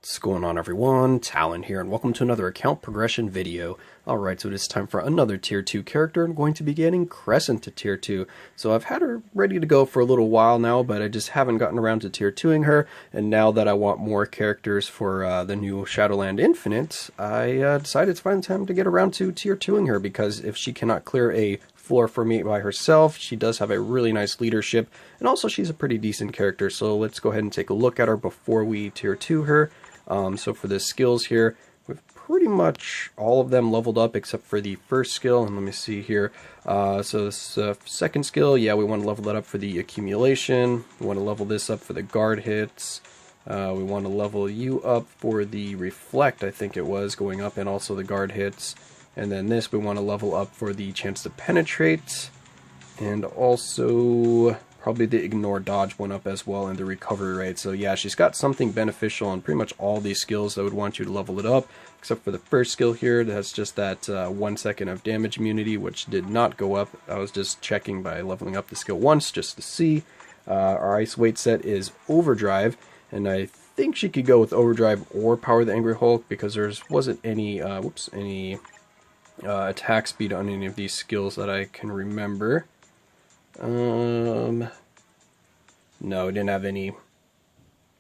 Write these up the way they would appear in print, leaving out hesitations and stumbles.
What's going on, everyone? Talen here, and welcome to another account progression video. Alright, so it is time for another tier 2 character. I'm going to be getting Crescent to tier 2. So I've had her ready to go for a little while now, but I just haven't gotten around to tier 2ing her, and now that I want more characters for the new Shadowland Infinite, I decided it's finally time to get around to tier 2ing her, because if she cannot clear a floor for me by herself, she does have a really nice leadership, and also she's a pretty decent character. So let's go ahead and take a look at her before we tier 2 her. So for the skills here, we've pretty much all of them leveled up except for the first skill, and let me see here. So this second skill, yeah, we want to level that up for the accumulation. We want to level this up for the guard hits. We want to level you up for the reflect, I think it was, going up, and also the guard hits. And then this we want to level up for the chance to penetrate, and also probably the ignore dodge went up as well, and the recovery rate. So yeah, she's got something beneficial on pretty much all these skills that would want you to level it up, except for the first skill here. That's just that 1 second of damage immunity, which did not go up. I was just checking by leveling up the skill once just to see. Our ice weight set is overdrive, and I think she could go with overdrive or power the Angry Hulk, because there wasn't any attack speed on any of these skills that I can remember. No, it didn't have any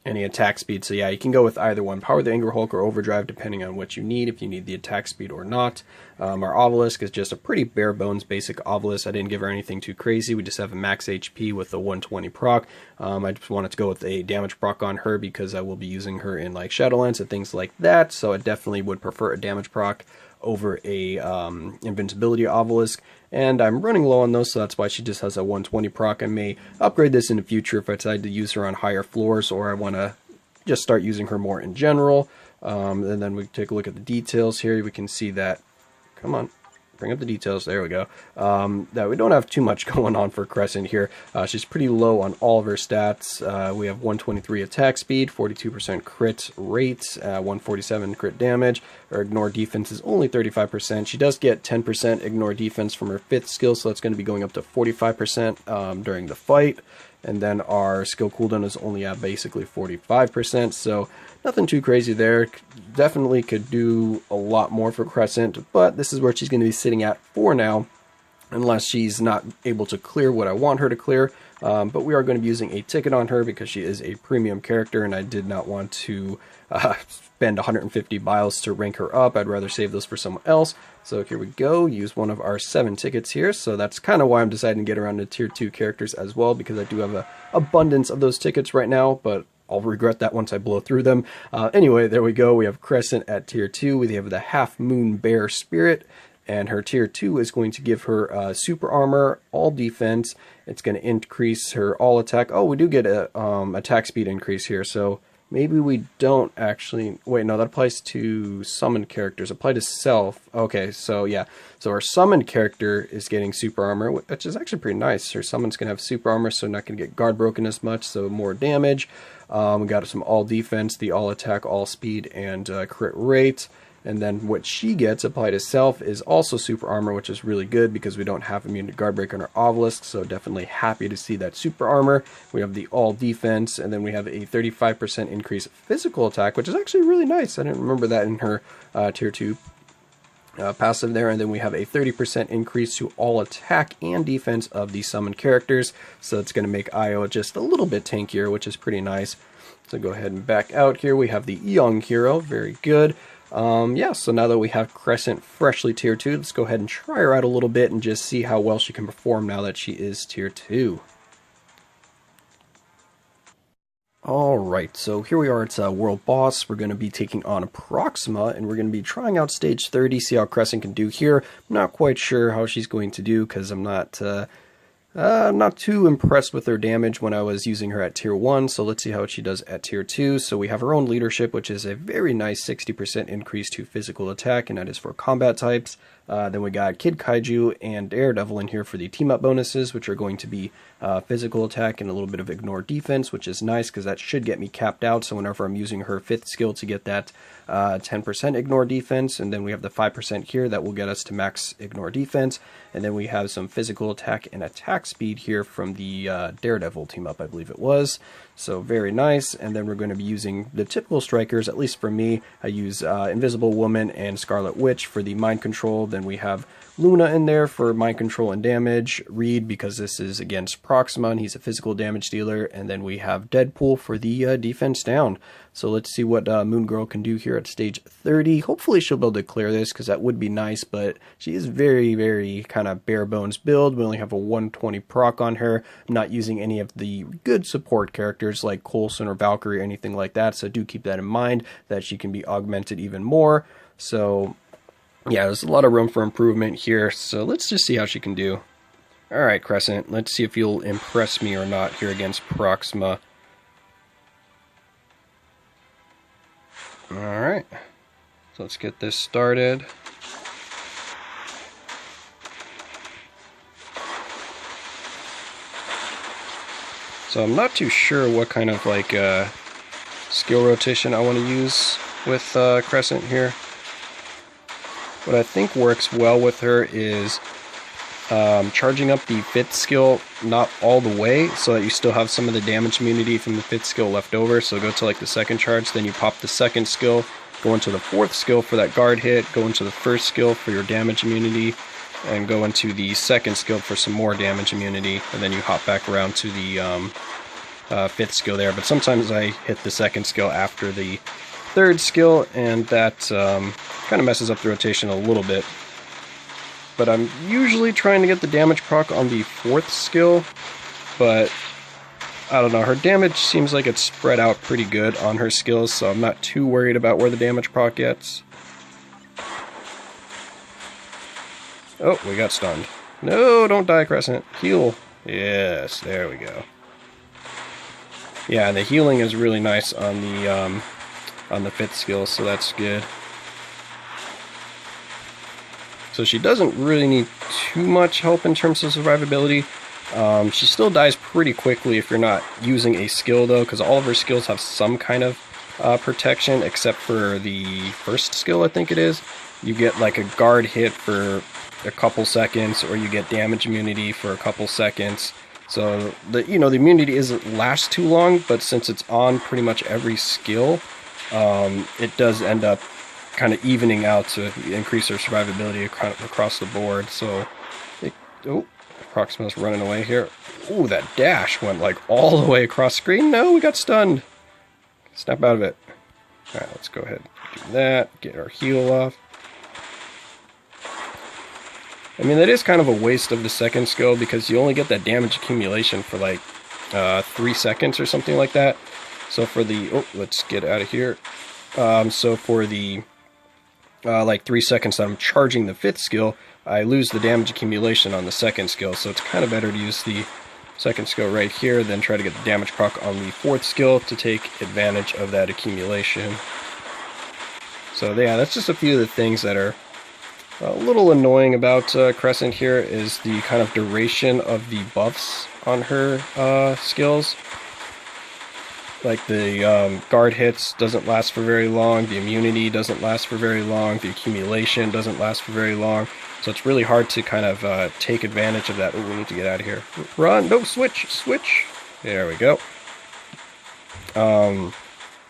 attack speed, so yeah, you can go with either one, power the Angry Hulk or overdrive, depending on what you need, if you need the attack speed or not. Our obelisk is just a pretty bare bones basic obelisk. I didn't give her anything too crazy. We just have a max HP with a 120 proc. I just wanted to go with a damage proc on her because I will be using her in like Shadowlands and things like that, so I definitely would prefer a damage proc over a invincibility obelisk, and I'm running low on those, so that's why she just has a 120 proc. I may upgrade this in the future if I decide to use her on higher floors, or I want to just start using her more in general. And then we take a look at the details here. We can see that, come on, bring up the details, there we go, that we don't have too much going on for Crescent here. She's pretty low on all of her stats. We have 123 attack speed, 42% crit rate, 147 crit damage. Her ignore defense is only 35%. She does get 10% ignore defense from her 5th skill, so that's going to be going up to 45% during the fight. And then our skill cooldown is only at basically 45%, so nothing too crazy there. Definitely could do a lot more for Crescent, but this is where she's going to be sitting at for now, unless she's not able to clear what I want her to clear. But we are going to be using a ticket on her because she is a premium character, and I did not want to spend 150 biles to rank her up. I'd rather save those for someone else. So here we go, use one of our 7 tickets here. So that's kind of why I'm deciding to get around to tier 2 characters as well, because I do have an abundance of those tickets right now, but I'll regret that once I blow through them. Anyway, there we go. We have Crescent at tier 2. We have the Half Moon Bear Spirit, and her tier 2 is going to give her super armor, all defense. It's going to increase her all attack. Oh, we do get a attack speed increase here, so maybe we don't actually... Wait, no, that applies to summoned characters. Apply to self. Okay, so yeah. So our summoned character is getting super armor, which is actually pretty nice. Her summon's going to have super armor, so not going to get guard broken as much, so more damage. We got some all defense, the all attack, all speed, and crit rate. And then what she gets applied to self is also super armor, which is really good because we don't have immune to guard break on our obelisk, so definitely happy to see that super armor. We have the all defense, and then we have a 35% increase physical attack, which is actually really nice. I didn't remember that in her tier 2 passive there. And then we have a 30% increase to all attack and defense of the summoned characters, so it's going to make Io just a little bit tankier, which is pretty nice. So go ahead and back out here. We have the young hero, very good. Yeah, so now that we have Crescent freshly tier 2, let's go ahead and try her out a little bit and just see how well she can perform now that she is tier 2. Alright, so here we are at World Boss. We're going to be taking on Proxima, and we're going to be trying out stage 30, see how Crescent can do here. I'm not quite sure how she's going to do, because I'm not too impressed with her damage when I was using her at tier 1, so let's see how she does at tier 2. So we have her own leadership, which is a very nice 60% increase to physical attack, and that is for combat types. Then we got Kid Kaiju and Daredevil in here for the team-up bonuses, which are going to be physical attack and a little bit of ignore defense, which is nice because that should get me capped out. So whenever I'm using her 5th skill to get that 10% ignore defense, and then we have the 5% here that will get us to max ignore defense, and then we have some physical attack and attack attack speed here from the Daredevil team up, I believe it was. So very nice. And then we're going to be using the typical strikers, at least for me. I use Invisible Woman and Scarlet Witch for the mind control. Then we have Luna in there for mind control and damage. Reed, because this is against Proxima and he's a physical damage dealer. And then we have Deadpool for the defense down. So let's see what Moon Girl can do here at stage 30. Hopefully she'll be able to clear this, because that would be nice, but she is very, very kind of bare bones build. We only have a 120 proc on her. I'm not using any of the good support characters like Coulson or Valkyrie or anything like that, so do keep that in mind, that she can be augmented even more. So yeah, there's a lot of room for improvement here, so let's just see how she can do. Alright, Crescent, let's see if you'll impress me or not here against Proxima. Alright, so let's get this started. So I'm not too sure what kind of like skill rotation I want to use with Crescent here. What I think works well with her is charging up the 5th skill not all the way, so that you still have some of the damage immunity from the 5th skill left over. So go to like the 2nd charge, then you pop the 2nd skill, go into the 4th skill for that guard hit, go into the 1st skill for your damage immunity, and go into the 2nd skill for some more damage immunity, and then you hop back around to the 5th skill there. But sometimes I hit the 2nd skill after the 3rd skill, and that kind of messes up the rotation a little bit. But I'm usually trying to get the damage proc on the 4th skill, but I don't know, her damage seems like it's spread out pretty good on her skills, so I'm not too worried about where the damage proc gets. Oh, we got stunned. No, don't die, Crescent. Heal. Yes, there we go. Yeah, the healing is really nice on the 5th skill, so that's good. So she doesn't really need too much help in terms of survivability. She still dies pretty quickly if you're not using a skill, though, because all of her skills have some kind of protection, except for the 1st skill, I think it is. You get like a guard hit for a couple seconds, or you get damage immunity for a couple seconds. So the immunity isn't last too long, but since it's on pretty much every skill, it does end up kind of evening out to increase their survivability across the board. So, oh, Proxima's running away here. Ooh, that dash went like all the way across screen. No, we got stunned. Snap out of it. Alright, let's go ahead and do that. Get our heal off. I mean, that is kind of a waste of the 2nd skill, because you only get that damage accumulation for like 3 seconds or something like that. So for the... oh, let's get out of here. So for the like 3 seconds that I'm charging the 5th skill, I lose the damage accumulation on the 2nd skill, so it's kind of better to use the 2nd skill right here than try to get the damage proc on the 4th skill to take advantage of that accumulation. So yeah, that's just a few of the things that are a little annoying about Crescent here, is the kind of duration of the buffs on her skills. Like the guard hits doesn't last for very long, the immunity doesn't last for very long, the accumulation doesn't last for very long, so it's really hard to kind of take advantage of that. Oh, we need to get out of here. Run! No, switch! Switch! There we go.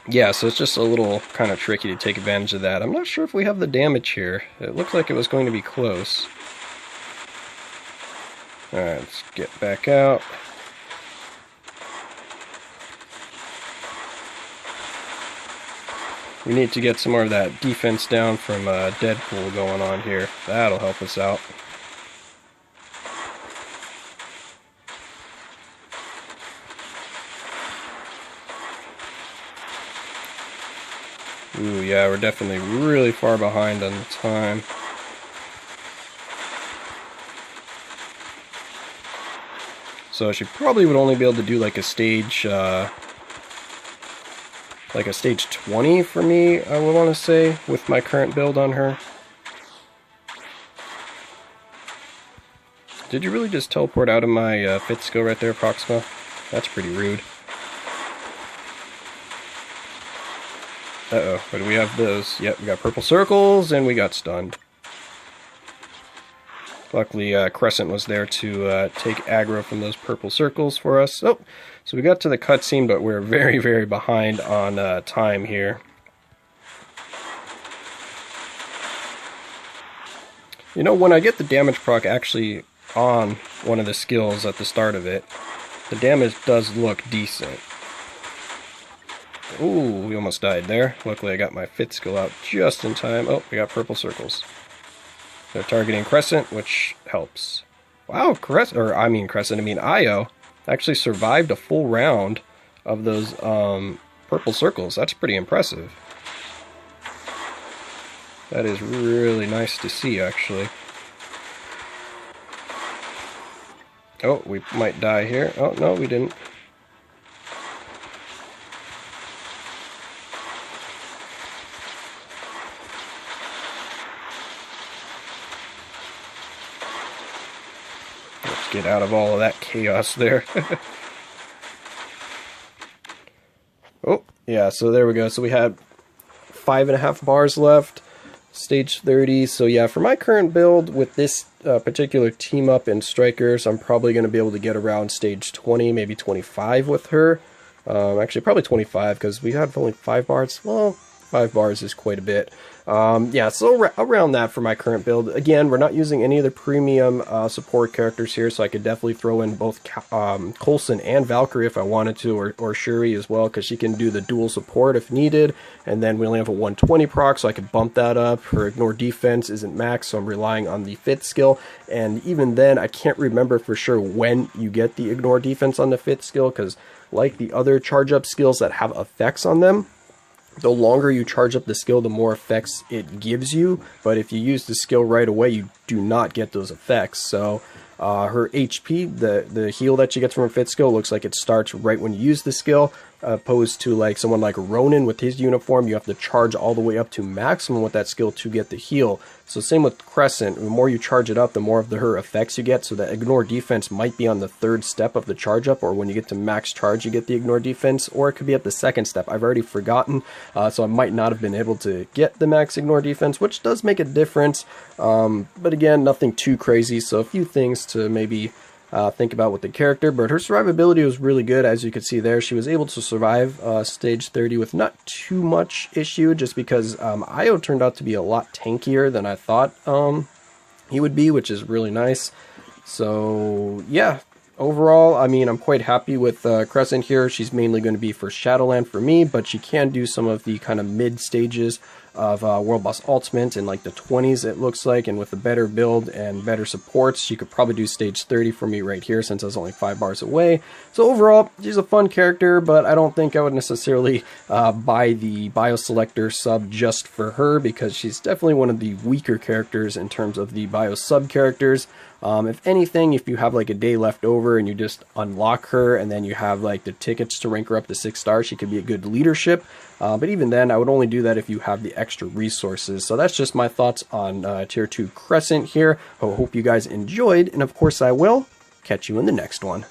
Yeah, so it's just a little kind of tricky to take advantage of that. I'm not sure if we have the damage here. It looked like it was going to be close. Alright, let's get back out. We need to get some more of that defense down from Deadpool going on here. That'll help us out. Ooh, yeah, we're definitely really far behind on the time. So she probably would only be able to do like a stage... like a stage 20 for me, I would want to say, with my current build on her. Did you really just teleport out of my 5th skill right there, Proxima? That's pretty rude. Uh-oh, what do we have those? Yep, we got purple circles, and we got stunned. Luckily, Crescent was there to take aggro from those purple circles for us. Oh, so we got to the cutscene, but we're very, very behind on time here. You know, when I get the damage proc actually on one of the skills at the start of it, the damage does look decent. Ooh, we almost died there. Luckily, I got my 5th skill out just in time. Oh, we got purple circles. They're targeting Crescent, which helps. Wow, Crescent, Io actually survived a full round of those purple circles. That's pretty impressive. That is really nice to see, actually. Oh, we might die here. Oh, no, we didn't. Get out of all of that chaos there. Oh, yeah, so there we go. So we had 5.5 bars left, stage 30. So yeah, for my current build with this particular team up in Strikers, I'm probably going to be able to get around stage 20, maybe 25 with her. Actually, probably 25 because we had only 5 bars. Well, 5 bars is quite a bit. Yeah, so around that for my current build. Again, we're not using any of the premium support characters here, so I could definitely throw in both Coulson and Valkyrie if I wanted to, or Shuri as well, because she can do the dual support if needed. And then we only have a 120 proc, so I could bump that up. Her ignore defense isn't max, so I'm relying on the 5th skill. And even then, I can't remember for sure when you get the ignore defense on the 5th skill, because like the other charge up skills that have effects on them, the longer you charge up the skill, the more effects it gives you. But if you use the skill right away, you do not get those effects. So her HP, the heal that she gets from her 5th skill, looks like it starts right when you use the skill, opposed to like someone like Ronin with his uniform, you have to charge all the way up to maximum with that skill to get the heal. So same with Crescent, the more you charge it up, the more of her effects you get. So that ignore defense might be on the 3rd step of the charge up, or when you get to max charge you get the ignore defense, or it could be at the 2nd step. I've already forgotten, so I might not have been able to get the max ignore defense, which does make a difference. But again, nothing too crazy, so a few things to maybe think about with the character. But her survivability was really good, as you can see there. She was able to survive stage 30 with not too much issue, just because Io turned out to be a lot tankier than I thought he would be, which is really nice. So yeah, overall, I mean, I'm quite happy with Crescent here. She's mainly going to be for Shadowland for me, but she can do some of the kind of mid stages of World Boss Ultimate in like the 20s, it looks like, and with a better build and better supports, she could probably do stage 30 for me right here, since I was only 5 bars away. So overall, she's a fun character, but I don't think I would necessarily buy the Bioselector sub just for her, because she's definitely one of the weaker characters in terms of the Bio sub characters. If anything, if you have like a day left over and you just unlock her and then you have like the tickets to rank her up to 6 stars, she could be a good leadership. But even then, I would only do that if you have the extra resources. So that's just my thoughts on Tier 2 Crescent here. I hope you guys enjoyed, and of course I will catch you in the next one.